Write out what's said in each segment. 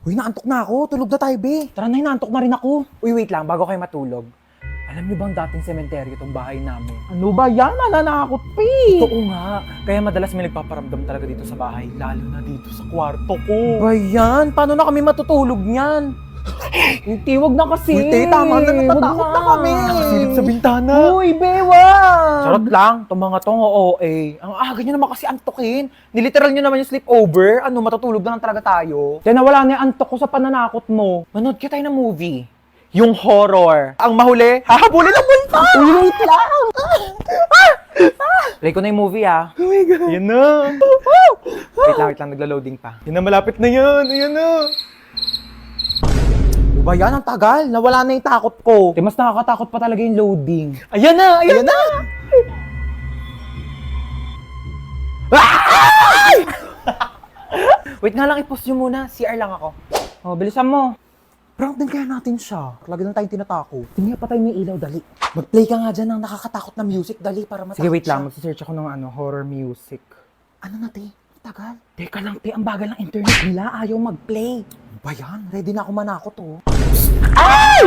Uy, naantok na ako. Tulog na tayo, be. Tara na, naantok na rin ako. Uy, wait lang, bago kayo matulog. Alam niyo bang dating sementeryo itong bahay namin? Ano ba yan? Nananakot, pe. Totoo nga. Kaya madalas may nagpaparamdam talaga dito sa bahay, lalo na dito sa kwarto ko. Ba yan? Paano na kami matutulog niyan? Hindi, wag na kasi. Uy, tama na, natatakot na kami. Nakasilip sa bintana. Uy, bewa! Charot lang, itong mga tong OA. Ang aga nyo naman kasi antokin. Niliteral nyo naman yung sleepover. Ano, matutulog na lang talaga tayo. Kaya nawala na yung antok ko sa pananakot mo. Manood ka tayo ng movie. Yung horror. Ang mahuli, hahabulin ang multo! Uy, wait lang! Play ko na yung movie, ah. Oh my God. Yan na. Wait lang, nagla-loading pa. Yan na, malapit na yan. Ayan na. Ba yan, ang tagal. Nawala na yung takot ko. Mas nakakatakot pa talaga yung loading. Ayan na! Ayan na! Wait nga lang, i-pause nyo muna. CR lang ako. Oh, bilisan mo. Prank din kaya natin siya. Lagi lang tayong tinatako. Tingnan pa tayo may ilaw, dali. Mag-play ka nga dyan ng nakakatakot na music, dali, para matakot. Sige, wait lang. Mag-search ako ng horror music. Ano na, te? Tagal. Teka lang, te. Ang bagal ng internet nila. Ayaw mag-play. Ba yan? Ready na ako manakot, oh. Ay!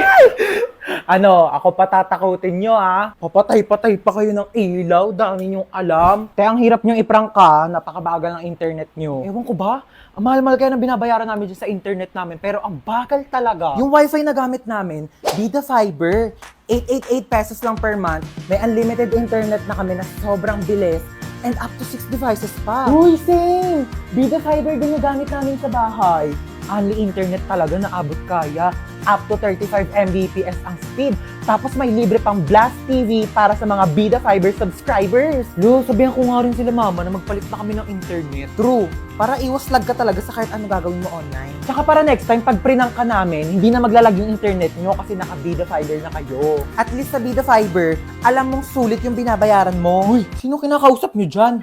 Ano, ako patatakutin nyo, ah. Papatay-patay pa kayo ng ilaw. Dami nyong alam. Te, ang hirap nyong iprank ka. Napakabagal ng internet nyo. Ewan ko ba? Ang mahal-mahal kaya ng binabayaran namin dyan sa internet namin. Pero ang bagal talaga. Yung wifi na gamit namin, Vida Fiber. 888 pesos lang per month. May unlimited internet na kami na sobrang bilis. And up to 6 devices pa. Uy, same! Vida Fiber din yung gamit namin sa bahay. Only internet talaga na abot kaya. Up to 35 Mbps ang speed. Tapos may libre pang Blast TV para sa mga Vida Fiber subscribers. Lo, sabihan ko nga rin sila mama na magpalit na kami ng internet. True. Para iwas lag ka talaga sa kahit ano gagawin mo online. Tsaka para next time, pag prinang ka namin, hindi na maglalag yung internet nyo kasi naka Vida Fiber na kayo. At least sa Vida Fiber, alam mong sulit yung binabayaran mo. Uy, sino kinakausap nyo dyan?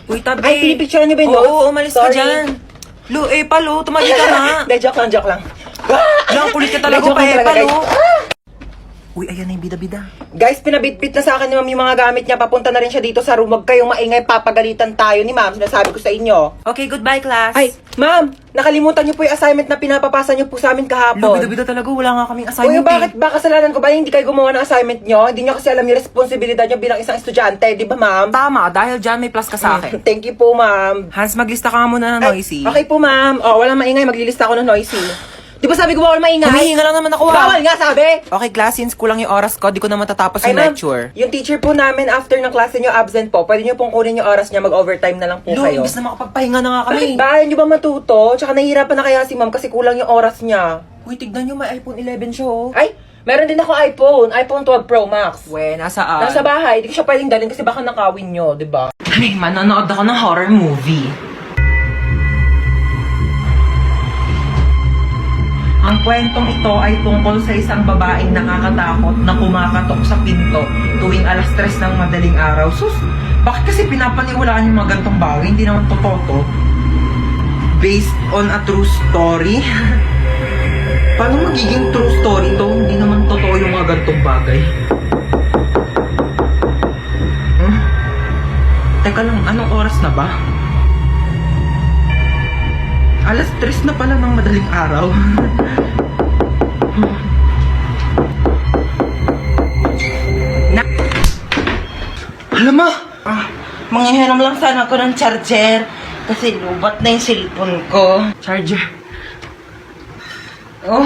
Uy, tabi. Ay, pinipicture niyo ba yun? Oo, umalis ka Sorry. dyan. Lu, palo, tumagi ka na. Hindi, joke lang. Lang, kulit ka talaga, Joke lang talaga, palo. guys. Uy, ayan na yung bida-bida. Guys, pinabitbit na sa akin ni ma'am yung mga gamit niya. Papunta na rin siya dito sa room. Huwag kayong maingay, papagalitan tayo ni ma'am. Sinasabi ko sa inyo. Okay, goodbye, class. Ay, ma'am, nakalimutan niyo po yung assignment na pinapapasa niyo po sa amin Lu, kahapon. bida-bida talaga, wala nga kaming Uy, assignment bakit ba kasalanan ko ba hindi kayo gumawa ng assignment niyo? Hindi niyo kasi alam yung responsibilidad niyo bilang isang estudyante, di ba ma'am? Tama, dahil dyan may plus ka sa akin. Thank you po, ma'am. Hans, maglista ka nga muna ng noisy. Okay po, ma'am. Oh, walang maingay, maglilista ako ng noisy. Di ba sabi ko bawal maingay? Humihinga lang naman ako, Bawal nga, sabi! Okay, class, since kulang yung oras ko, di ko na matatapos yung ma'am, lecture. yung teacher po namin after ng klase niyo absent po, pwede niyo pong kunin yung oras niya, mag-overtime na lang po Lu, kayo. imbis na makapagpahinga na nga kami. Bakit ba? Ayaw niyo ba matuto? Tsaka nahihirapan na kaya si ma'am kasi kulang yung oras niya. Uy, tignan nyo, may iPhone 11 siya, oh. Ay, meron din ako iPhone 12 Pro Max. We, nasaan? Nasa bahay, hindi ko siya pwedeng dalhin kasi baka nakawin niyo, di ba? Ay, manonood ako ng horror movie. Ang kwentong ito ay tungkol sa isang babaeng nakakatakot na kumakatok sa pinto tuwing 3:00 ng madaling araw. Sus, bakit kasi pinapaniwalaan yung mga gantong bagay? Hindi naman totoo to. Based on a true story? Paano magiging true story to? Hindi naman totoo yung mga gantong bagay. Teka lang, anong oras na ba? 3:00 na pala ng madaling araw. Alam mo, manghihiram lang sana ako ng charger kasi lubat na yung cellphone ko. Charger. Oh,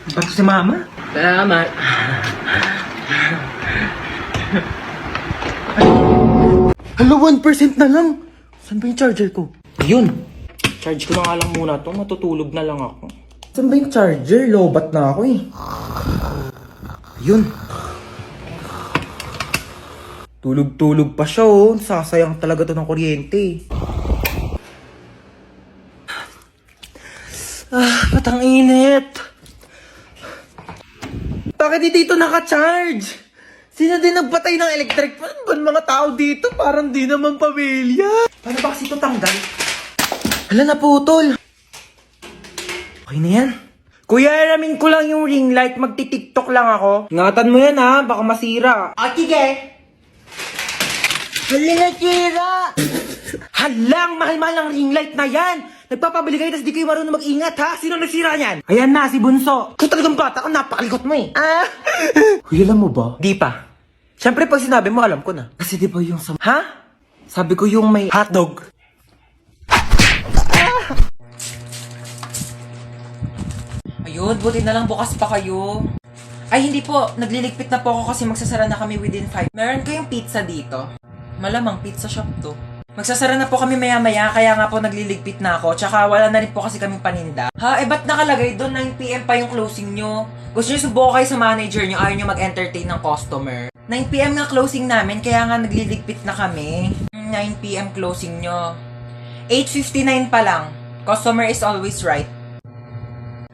Ba't si mama? salamat. Hala, 1% na lang. Saan ba yung charger ko? Ayun. Charge ko na nga lang muna to. Matutulog na lang ako. Saan ba yung charger? Lobat na ako eh. Ayun. Tulog-tulog pa siya, oh. Sasayang talaga to ng kuryente. Ba't ang init? Bakit di dito naka-charge? Sino din nagpatay ng electric fan? Ba't mga tao dito? Parang di naman pamilya. Paano ba kasi ito tanggal? Hala, naputol. Okay na yan. Kuya, alamin ko lang yung ring light. Magti-tiktok lang ako. Ingatan mo yan, ha. Baka masira. Ah, sige. Halina, Halang, mahal-mahal ng ring light na yan! Nagpapabili kayo, tapos di kayo marunong mag-ingat, ha? Sino nagsira niyan? Ayan na, si Bunso. Kung talagang bata ka, napakalikot mo eh. Uy, alam mo ba? Di pa. Siyempre, pag sinabi mo, alam ko na. Kasi di ba yung sa... Ha? Sabi ko yung may hotdog. Ayun, buti na lang bukas pa kayo. Ay, hindi po. Nagliligpit na po ako kasi magsasara na kami within 5. Meron kayong pizza dito? Malamang pizza shop to. Magsasara na po kami maya-maya, kaya nga po nagliligpit na ako. Tsaka wala na rin po kasi kaming paninda. Ha? Eh, ba't nakalagay doon? 9 PM pa yung closing nyo. Gusto nyo subukan kayo sa manager nyo, ayaw nyo mag-entertain ng customer. 9 PM nga closing namin, kaya nga nagliligpit na kami. 9 PM closing nyo. 8:59 pa lang. Customer is always right.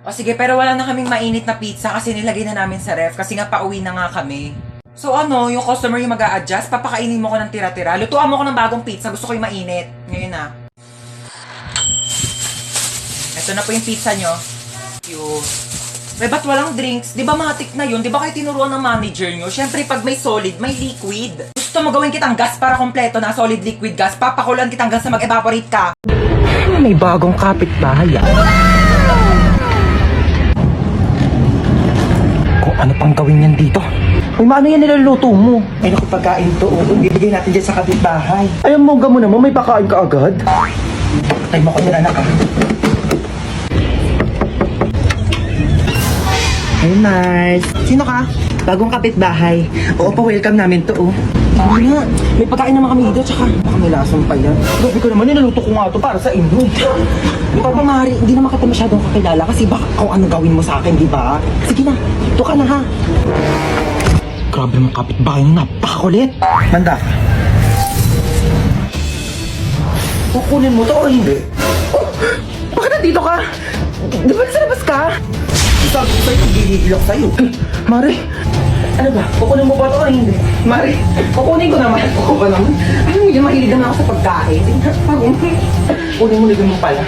O sige, pero wala na kaming mainit na pizza kasi nilagay na namin sa ref kasi nga pauwi na nga kami. So ano, yung customer yung mag-a-adjust, papakainin mo ko ng tira-tira. Lutuan mo ko ng bagong pizza, gusto ko yung mainit. Ngayon na. Ito na po yung pizza nyo. Cute. Eh, ba't walang drinks? Di ba matik na yun? Di ba kayo tinuruan ng manager nyo? Siyempre, pag may solid, may liquid. Gusto mo gawin kitang gas para kompleto na solid liquid gas, papakulan kitang gas na mag-evaporate ka. May bagong kapitbahay, Kung ano pang gawin yan dito? Uy, maano yan niluluto mo? Ay, naku, pagkain to. Ibigay natin dyan sa kapitbahay. Ay, ang mongga mo naman, may pakain ka agad. Patay mo ko nila, anak, Hey, Mars. Sino ka? Bagong kapitbahay. Oo, pa-welcome namin to, Ano nga? May pagkain naman kami dito, tsaka baka may lasang pa yan. Grabe ko naman, nilaluto ko nga to para sa inyo. Di ba, Mari, hindi naman kita masyadong kakilala kasi baka kung ano gawin mo sa akin, di ba? Sige na, ito ka na, ha? Grabe mong kapitbahay nyo, napakakulit. Manda. Kukunin mo to o hindi? Oh, bakit nandito ka? Di ba nasa labas ka? Sabi ko sa'yo, gigigil ako sa'yo. Mari, ano ba? Kukunin mo ba ito o hindi? Mari, kukunin ko naman. Kukunin ko naman. Ano mo yun, mahilig naman ako sa pagkain. Kunin mo mo pala.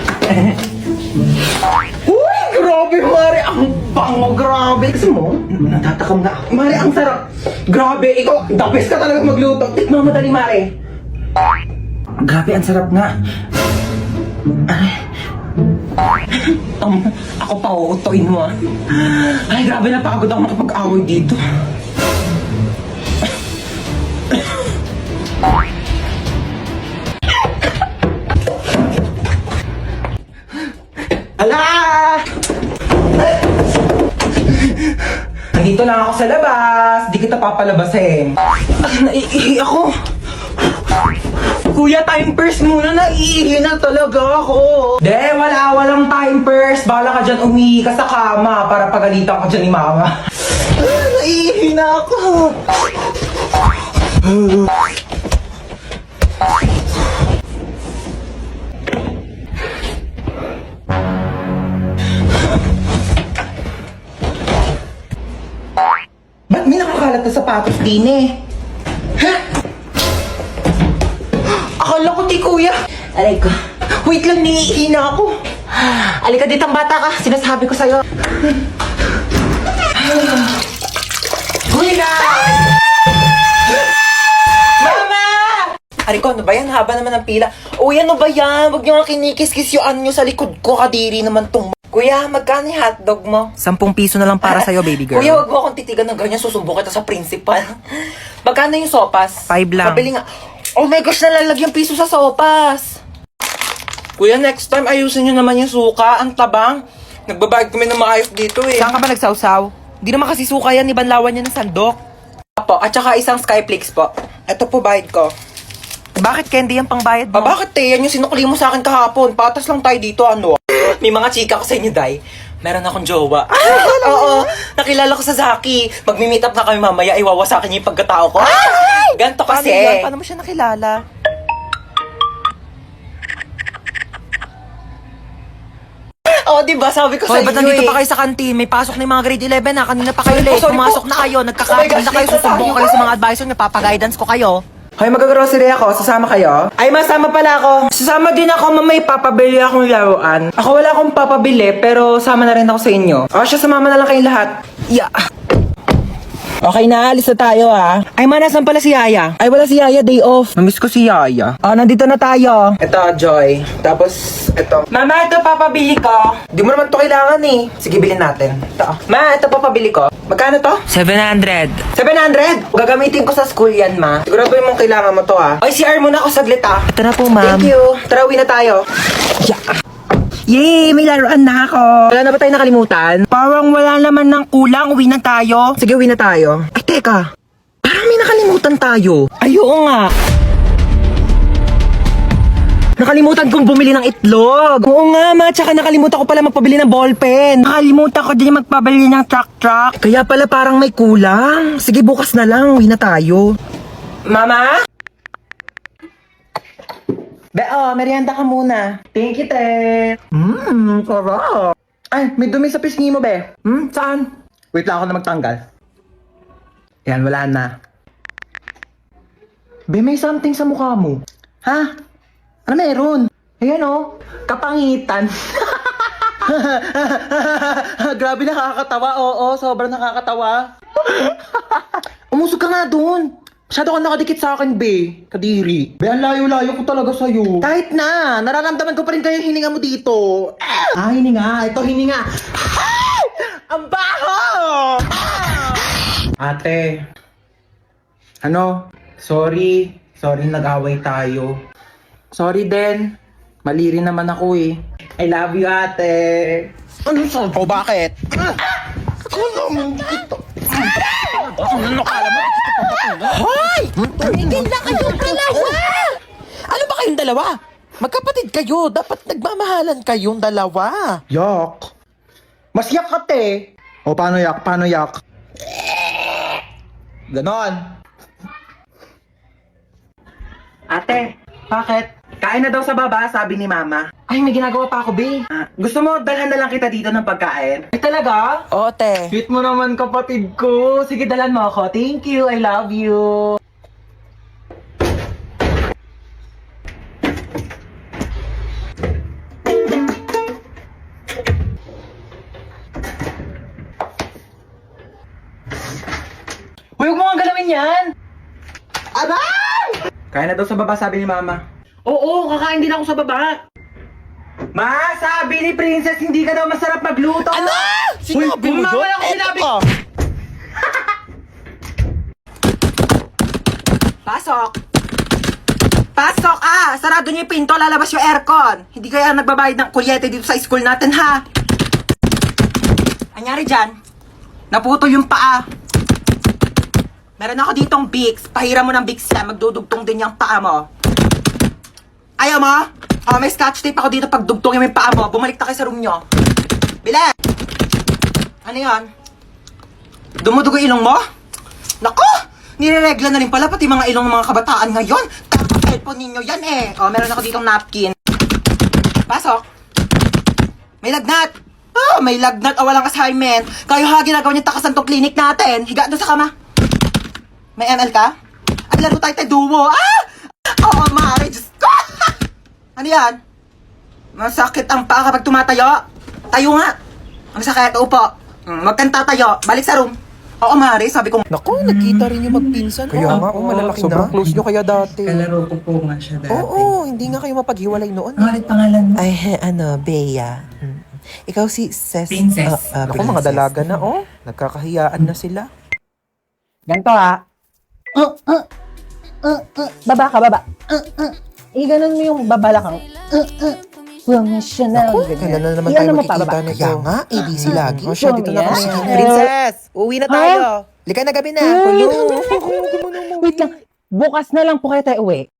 Uy, grabe, Mari. Ang bango, grabe. Gusto mo? Natatakam na ako. Mari, ang sarap. Grabe, ikaw, the best ka talaga magluto. Tikman mo dali, Mari. Grabe, ang sarap nga. Ako pa uutuin mo, Ay, grabe, napagod ako makapag-away dito. Ala! Nandito lang ako sa labas. Di kita papalabasin. Naiihi ako. Kuya, time first muna. Naiihi na talaga ako. Walang time first. Bala ka dyan umihi ka sa kama para pagalitan ka dyan ni mama. Naiihi na ako. Ba't may nakakalat na sapatos din Ha? Akala ko di kuya. Aray ko. Wait lang, niihi na ako. Alika ditang bata ka. Sinasabi ko sa'yo. Kuya! Mama! Aray ko, ano ba yan? Haba naman ang pila. Uy, ano ba yan? Huwag niyo nga kinikis-kisyuan niyo sa likod ko. Kadiri naman tong... Kuya, magkano yung hotdog mo? 10 piso na lang para sa'yo, baby girl. Kuya, wag mo akong titigan ng ganyan. Susumbong kita sa principal. Magkano yung sopas? 5 lang. Pabili nga. Oh my gosh, nalalagyan piso sa sopas. Kuya, next time ayusin nyo naman yung suka. Ang tabang. Nagbabayad kami ng maayos dito Saan ka ba nagsawsaw? Di naman kasi suka yan, ibanlawan niya ng sandok. Po, at saka isang Skyflakes po. Ito po bayad ko. Bakit candy yung pangbayad mo? Bakit yan yung sinukli mo sa akin kahapon? Patas lang tayo dito, ano? May mga chika ko sa inyo, Day. Meron akong jowa. Oo, nakilala ko sa Zaki. Magmi-meet up na kami mamaya, iwawasakin niya yung pagkatao ko. Ganto kasi. Paano yan? Paano mo siya nakilala? Oo, diba? Sabi ko Hoy, sa ba't inyo nandito pa kayo sa kantin? May pasok na yung mga grade 11 na. Kanina pa kayo Sorry po, late. sorry Pumasok po. na kayo. Oh my Nagkakapin gosh, na kayo. late na Susumbong tayo. kayo sa mga advisor niya. Papaguidance ko kayo. Hoy, mag-grocery ako. Sasama kayo? Ay, masama pala ako. Sasama din ako, mamay. Papabili akong laruan. Ako wala akong papabili, pero sama na rin ako sa inyo. O, siya, sumama na lang kayong lahat. Yeah. Okay na, alis na tayo Ay ma, nasan pala si Yaya? Ay wala si Yaya, day off. Namiss ko si Yaya. Nandito na tayo. Ito, Joy. Tapos, ito. Mama, ito papabili ko. Di mo naman to kailangan Sige, bilhin natin. Ito. Ma, ito papabili ko. Magkano to? 700. 700? Gagamitin ko sa school yan, ma. Sigurado yung mong kailangan mo to Ay, CR muna ako saglit Ito na po, ma'am. Thank you. Tara, uwi na tayo. Yeah. Yay! May laruan na ako. Wala na ba tayo nakalimutan? Parang wala naman ng kulang. Uwi na tayo. Sige, uwi na tayo. Ay, teka. Parang may nakalimutan tayo. Ay, oo nga. Nakalimutan kong bumili ng itlog. Oo nga, ma. Tsaka nakalimutan ko pala magpabili ng ballpen. Nakalimutan ko din magpabili ng truck. Kaya pala parang may kulang. Sige, bukas na lang. Uwi na tayo. Mama? Merienda ka muna. Thank you, te. Sarap. Ay, may dumi sa pisngi mo, be. Saan? Wait lang ako na magtanggal. Yan, wala na. Be, may something sa mukha mo. Ha? Ano meron? Ayan, kapangitan. Grabe, nakakatawa. Oo, sobrang nakakatawa. Umusog ka nga dun. Masyado ka nakadikit sa akin, be. Kadiri. Be, ang layo-layo ko talaga sa'yo. Kahit na. Nararamdaman ko pa rin kayo yung hininga mo dito. Hininga. Ito, hininga. Ang baho! Ate. Ano? Sorry. Sorry nag-away tayo. Sorry din. Mali rin naman ako I love you, ate. Ano sa? O bakit? Ano kala mo? Hoy! Tumigil na kayong dalawa! Ano ba kayong dalawa? Magkapatid kayo. Dapat nagmamahalan kayong dalawa. Yak. Mas yak ka, te. O, paano yak? Paano yak? Ganon. Ate, bakit? Kain na daw sa baba, sabi ni Mama. Ay, may ginagawa pa ako, be. Gusto mo, dalhan na lang kita dito ng pagkain? Ay, talaga? Oo, te. Sweet mo naman, kapatid ko. Sige, dalhan mo ako. Thank you, I love you. Huwag mo nga galawin yan! Aray! Kain na daw sa baba, sabi ni Mama. Oo, kakain din ako sa baba. Ma, sabi ni Princess, hindi ka daw masarap magluto. Ano? Sinabi mo yun? Ako sinabi ko. Pasok. Pasok, sarado niyo yung pinto, lalabas yung aircon. Hindi kaya nagbabayad ng kuryente dito sa school natin, ha? Anyari dyan? Naputo yung paa. Meron ako ditong Vicks. Pahiram mo ng Vicks yan. Magdudugtong din yung paa mo. Ayaw mo? May scotch tape ako dito pag dugtongin mo yung paa mo. Bumalik na kayo sa room nyo. Bile! Ano yan? Dumudugo ilong mo? Naku! Nireregla na rin pala pati mga ilong ng mga kabataan ngayon. Tapos-cellphone ninyo yan meron ako ditong napkin. Pasok. May lagnat. May lagnat o walang assignment. Kayo ginagawa niyo takasan tong clinic natin. Higa doon sa kama. May ML ka? At laro tayo duo. Oo, Mari. Diyos ko! Ano yan? Masakit ang paa kapag tumatayo. Tayo nga. Ang sakit, upo. Huwag kang tatayo. Balik sa room. Oo, Mari, sabi ko. Naku, nagkita rin yung magpinsan. Kaya nga, malalaki na. Sobrang close nyo kaya dati. Kalaro ko po nga siya dati. Oo, hindi nga kayo mapaghiwalay noon. Bakit pangalan mo? Ay, Bea. Ikaw si Princess. Naku, mga dalaga na, Nagkakahiyaan na sila. Ganito baba ka, baba. Iganon mo yung babalakang. Naku, Kailan na naman Iyan tayo mo pa, makikita baba. nito? Kaya nga, ABC lagi. O siya, dito na Yan. kami. Princess, uwi na tayo. Lika na gabi na. Wait lang. Bukas na lang po kayo tayo uwi.